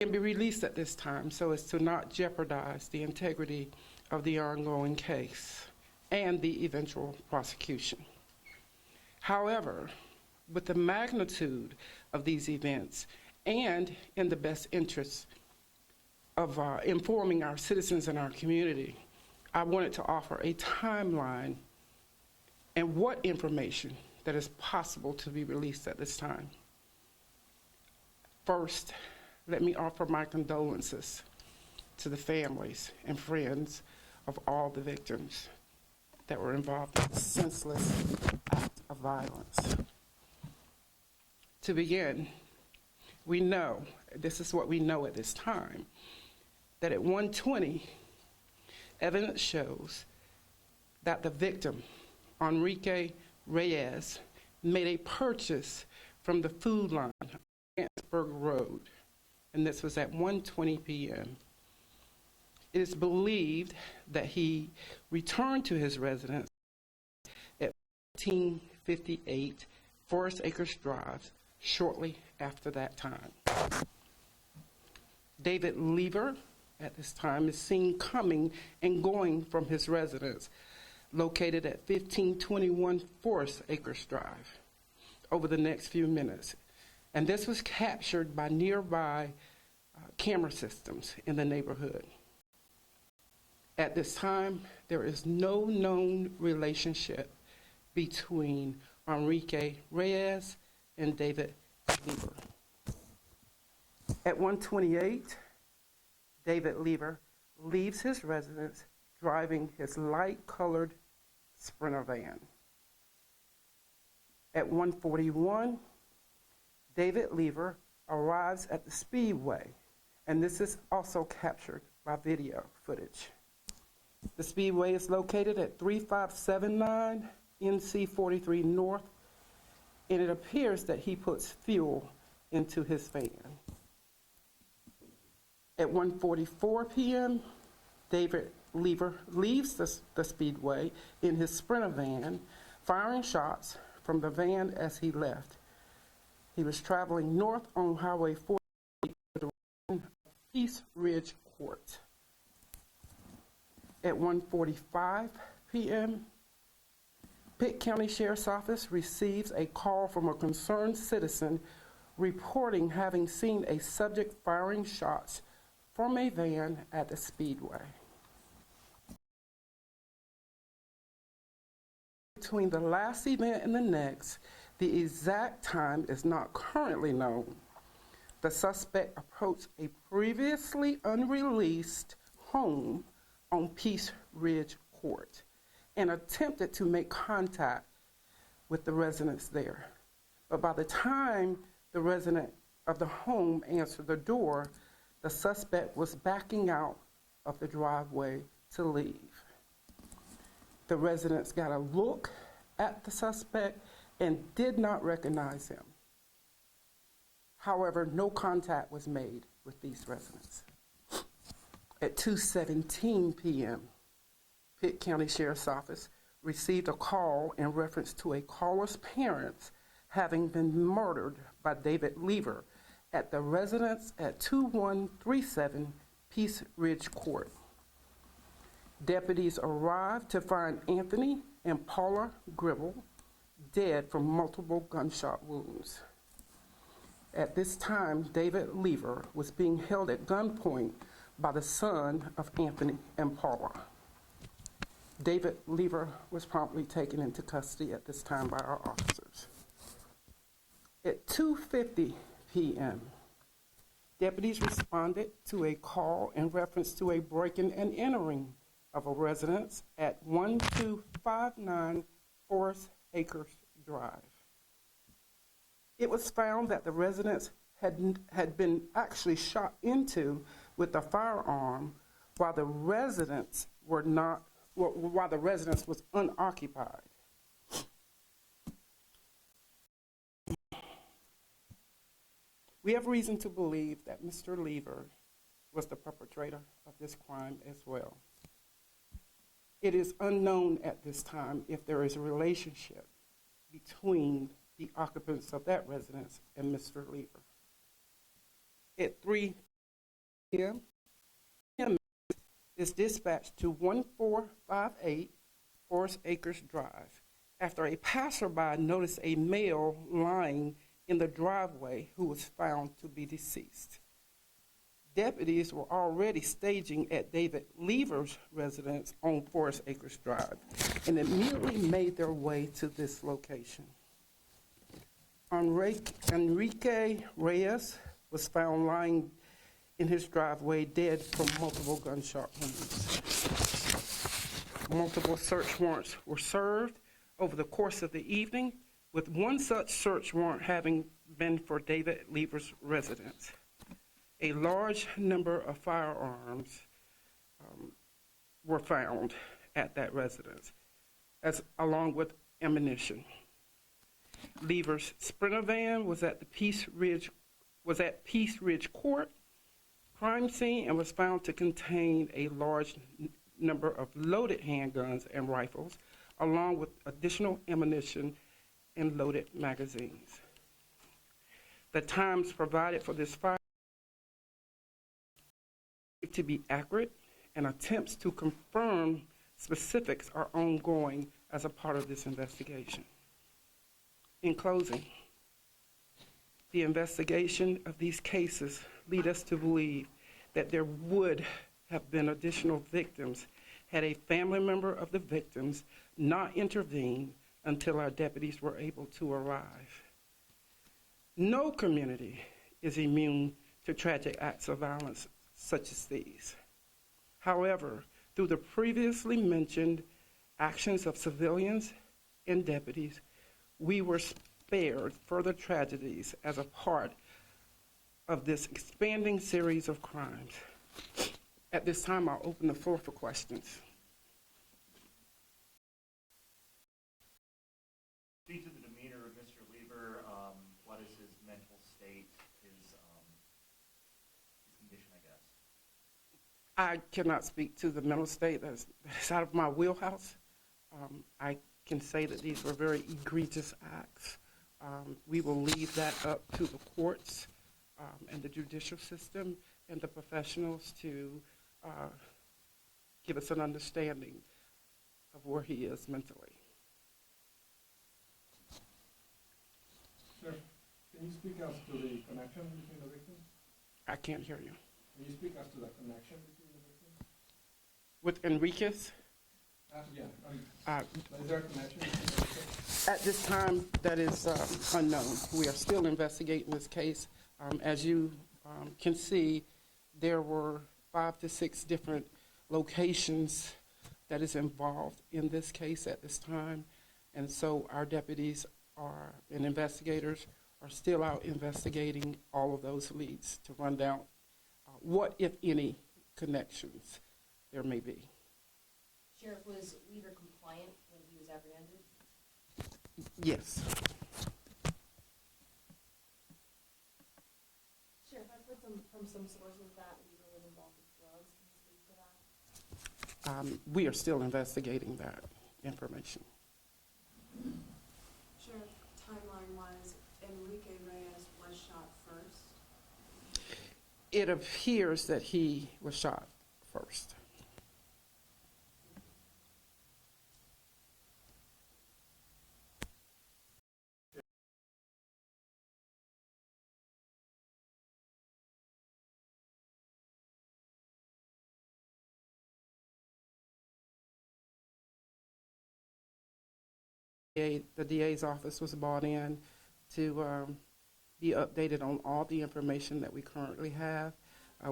can be released at this time so as to not jeopardize the integrity of the ongoing case and the eventual prosecution. However, with the magnitude of these events and in the best interest of informing our citizens and our community, I wanted to offer a timeline and what information that is possible to be released at this time. First, let me offer my condolences to the families and friends of all the victims that were involved in this senseless act of violence. To begin, we know, this is what we know at this time, that at 1:20, evidence shows that the victim, Enrique Reyes, made a purchase from the food line on Ansburg Road, and this was at 1:20 p.m. It is believed that he returned to his residence at 1558 Forest Acres Drive shortly after that time. David Lever, at this time, is seen coming and going from his residence located at 1521 Forest Acres Drive over the next few minutes. And this was captured by nearby camera systems in the neighborhood. At this time, there is no known relationship between Enrique Reyes and David Lever. At 1:28, David Lever leaves his residence driving his light-colored Sprinter van. At 1:41, David Lever arrives at the Speedway, and this is also captured by video footage. The Speedway is located at 3579 NC 43 North, and it appears that he puts fuel into his van. At 1:44 p.m., David Lever leaves the Speedway in his Sprinter van, firing shots from the van as he left. He was traveling north on Highway 40 to the East Ridge Court. At 1:45 p.m., Pitt County Sheriff's Office receives a call from a concerned citizen reporting having seen a subject firing shots from a van at the Speedway. Between the last event and the next, the exact time is not currently known. The suspect approached a previously unreleased home on Peace Ridge Court and attempted to make contact with the residents there. But by the time the resident of the home answered the door, the suspect was backing out of the driveway to leave. The residents got a look at the suspect and did not recognize him. However, no contact was made with these residents. At 2:17 p.m., Pitt County Sheriff's Office received a call in reference to a caller's parents having been murdered by David Lever at the residence at 2137 Peace Ridge Court. Deputies arrived to find Anthony and Paula Greenville dead from multiple gunshot wounds. At this time, David Lever was being held at gunpoint by the son of Anthony and Paula. David Lever was promptly taken into custody at this time by our officers. At 2:50 p.m., deputies responded to a call in reference to a breaking and entering of a residence at 1259 Forest Acres Drive. It was found that the residence had been actually shot into with a firearm while the residence was unoccupied. We have reason to believe that Mr. Lever was the perpetrator of this crime as well. It is unknown at this time if there is a relationship between the occupants of that residence and Mr. Lever. At 3 p.m. is dispatched to 1458 Forest Acres Drive after a passerby noticed a male lying in the driveway who was found to be deceased. Deputies were already staging at David Lever's residence on Forest Acres Drive and immediately made their way to this location. Enrique Reyes was found lying in his driveway dead from multiple gunshot wounds. Multiple search warrants were served over the course of the evening, with one such search warrant having been for David Lever's residence. A large number of firearms were found at that residence, along with ammunition. Lever's Sprinter van was at Peace Ridge Court crime scene and was found to contain a large number of loaded handguns and rifles, along with additional ammunition and loaded magazines. The times provided for this fire to be accurate, and attempts to confirm specifics are ongoing as a part of this investigation. In closing, the investigation of these cases lead us to believe that there would have been additional victims had a family member of the victims not intervened until our deputies were able to arrive. No community is immune to tragic acts of violence such as these. However, through the previously mentioned actions of civilians and deputies, we were spared further tragedies as a part of this expanding series of crimes. At this time, I'll open the floor for questions. Speak to the demeanor of Mr. Lever. What is his mental state, his condition, I guess? I cannot speak to the mental state. That's out of my wheelhouse. I can say that these were very egregious acts. We will leave that up to the courts and the judicial system and the professionals to give us an understanding of where he is mentally. Sir, can you speak as to the connection between the victims? I can't hear you. Can you speak as to the connection between the victims? With Enriquez? Is there a connection between the victims? At this time, that is unknown. We are still investigating this case. As you can see, there were 5 to 6 different locations that is involved in this case at this time. And so our deputies and investigators are still out investigating all of those leads to run down what, if any, connections there may be. Sheriff, was Lever compliant when he was apprehended? Yes. Sheriff, I've heard from some sources that Lever was involved with drugs. Can you speak to that? We are still investigating that information. Sheriff, timeline-wise, Enrique Reyes was shot first. It appears that he was shot first. The DA's office was brought in to be updated on all the information that we currently have.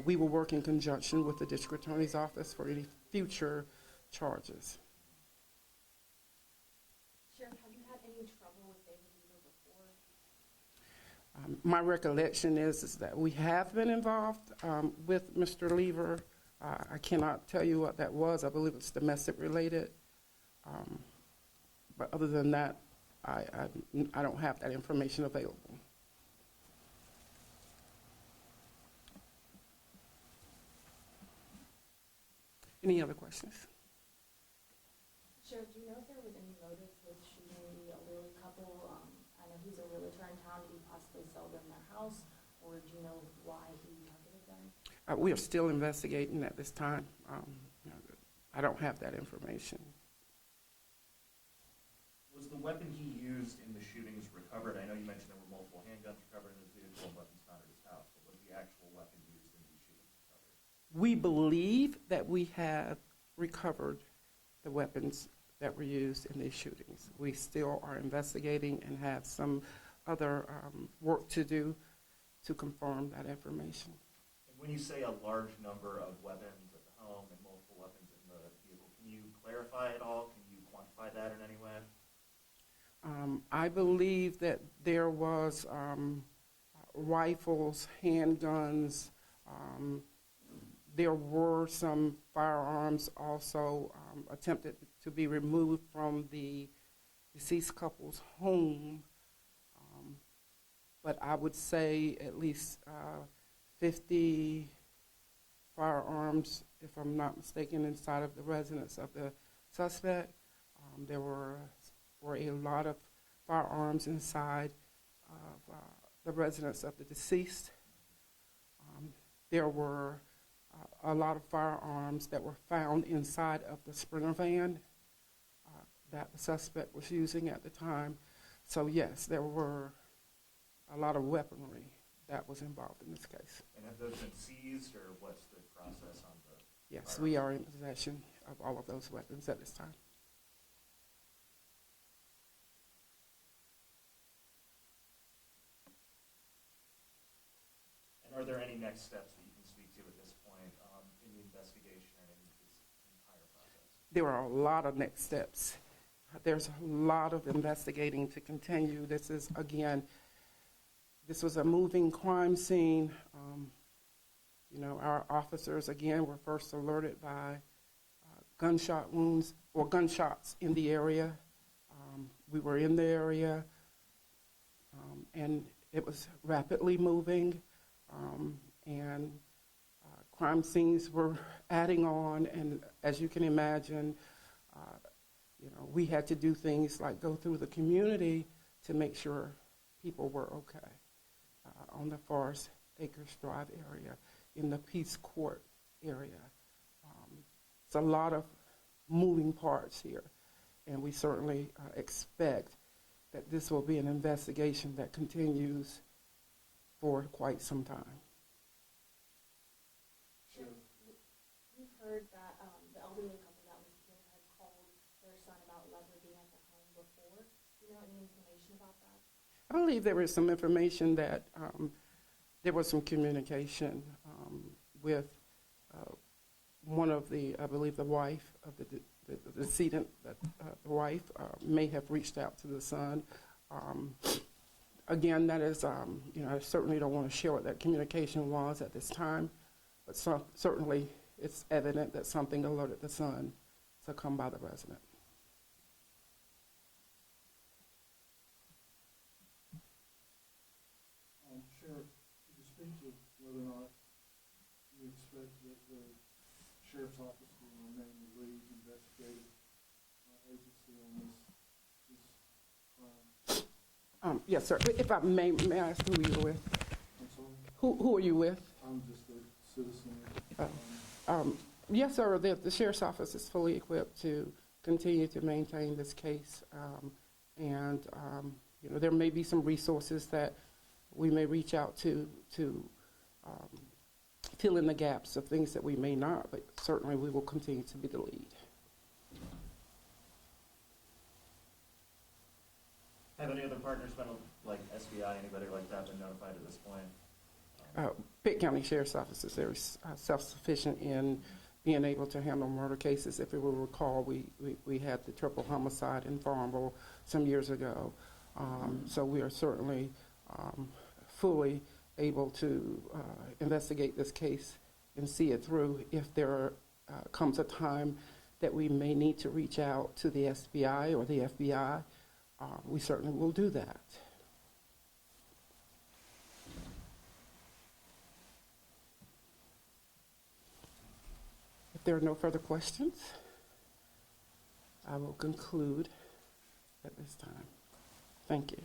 We will work in conjunction with the district attorney's office for any future charges. Sheriff, have you had any trouble with David Lever before? My recollection is that we have been involved with Mr. Lever. I cannot tell you what that was. I believe it's domestic related. But other than that, I don't have that information available. Any other questions? Sheriff, do you know if there was any motive with shooting the elderly couple? I know he's a realtor in town. Did he possibly sell them their house, or do you know why he targeted them? We are still investigating at this time. You know, I don't have that information. Was the weapon he used in the shootings recovered? I know you mentioned there were multiple handguns recovered in his vehicle and weapons found at his house, but was the actual weapon used in these shootings recovered? We believe that we have recovered the weapons that were used in these shootings. We still are investigating and have some other work to do to confirm that information. And when you say a large number of weapons at the home and multiple weapons in the vehicle, can you clarify it all? Can you quantify that in any way? I believe that there was rifles, handguns. There were some firearms also attempted to be removed from the deceased couple's home. But I would say at least 50 firearms, if I'm not mistaken, inside of the residence of the suspect. There were a lot of firearms inside of the residence of the deceased. There were a lot of firearms that were found inside of the Sprinter van that the suspect was using at the time. So yes, there were a lot of weaponry that was involved in this case. And have those been seized, or what's the process on the Yes, firearms? we are in possession of all of those weapons at this time. And are there any next steps that you can speak to at this point in the investigation and in this entire process? There are a lot of next steps. There's a lot of investigating to continue. This is, again, this was a moving crime scene. You know, our officers, again, were first alerted by gunshot wounds or gunshots in the area. We were in the area, and it was rapidly moving, and crime scenes were adding on, and as you can imagine, you know, we had to do things like go through the community to make sure people were okay on the Forest Acres Drive area, in the Peace Court area. It's a lot of moving parts here, and we certainly expect that this will be an investigation that continues for quite some time. Sure. We've heard that the elderly couple that was killed had called their son about Leslie being at the home before. Do you know any information about that? I believe there was some information that there was some communication with one of the, I believe the wife of the decedent, that the wife may have reached out to the son. Again, that is, you know, I certainly don't want to share what that communication was at this time, but certainly it's evident that something alerted the son to come by the resident. Sheriff, could you speak to whether or not you expect that the sheriff's office will remain the lead investigative agency on this crime? Yes, sir. If I may I ask who you're with? I'm sorry? Who are you with? I'm just a citizen. Yes, sir. The sheriff's office is fully equipped to continue to maintain this case, and you know, there may be some resources that we may reach out to fill in the gaps of things that we may not, but certainly we will continue to be the lead. Have any other partners been, like SBI, anybody like that, been notified at this point? Pitt County Sheriff's Office is very self-sufficient in being able to handle murder cases. If you will recall, we had the triple homicide in Farmville some years ago. So we are certainly fully able to investigate this case and see it through. If there comes a time that we may need to reach out to the SBI or the FBI, we certainly will do that. If there are no further questions, I will conclude at this time. Thank you.